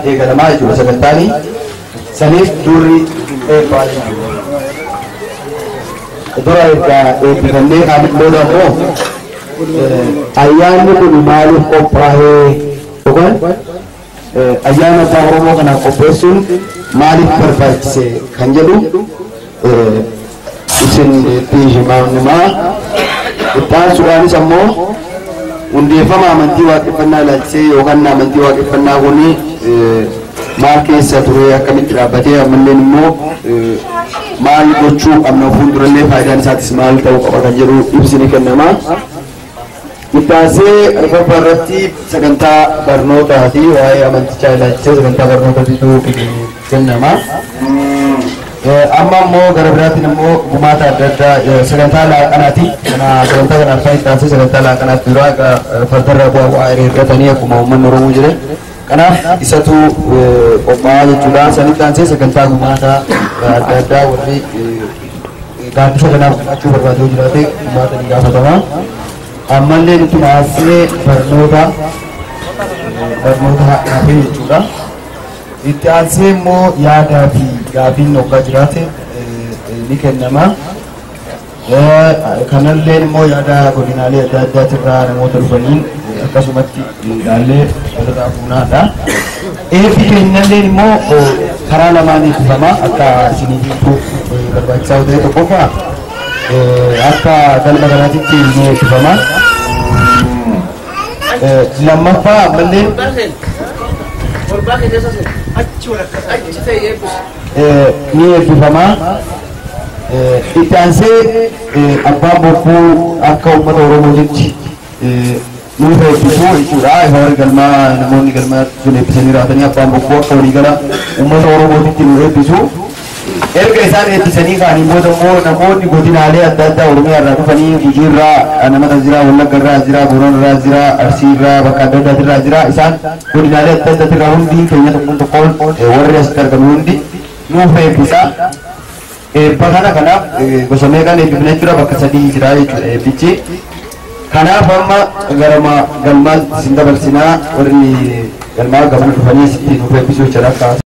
Egalama juga sebentar sanis duri dura ikane kami bodoh mo ayam itu malu koprahe bukan ayam apa orang mau kena kopesun malik perpakse kanjalu isin tijma nama kita suami semua undi fama mantiwa kepana lalse yoganna mantiwa kepana guni marke sature akamit rabate amnen mo mal gochu amna fundurle faidan satis mal taw ko kanjeru ibsini kenama kita se alfabarati saganta barnota hati wae amanti chala saganta barnota itu kenama amma mo garabrati namo gumata dadda saganta la kanati kana saganta kana faita saganta la kanati duraga fardara wa aire gatani ko mo manuru mujre karena isatu pemain juga sanitan saya segentar mata ada warni kan saya kenal cuba baju jadi mata di kata sama amalnya itu masih bermuda nabi juga itu asli mau ya gabi noka jadi ini kan nama kanal lain mau ya ada koordinasi ada cerita mau terpenuhi kasumati dalle ada puna ada fikirnya mau karena mani sama atau sini itu berbaca udah itu apa apa dalam negara itu ini sama lama pak mending ini sama itanse apa buku akau menurut mujib nuhe itu rai hari galma namoni galma sudah bisa niratanya apa buku kau digala umat orang mau tidur itu erga sana itu seni kan ibu temu namoni buatin ale ada orang yang ratu fani bujira nama razira ulah kerja razira buron razira arsira bakada razira isan buatin ale ada terahun di kayaknya untuk kol warrior sekitar kemundi nuhe bisa bahana kana gosame kan itu benar juga bakal jadi jirai pici karena apa galma sinda bersina ori galma gambar fani sih nuhe bisa cerita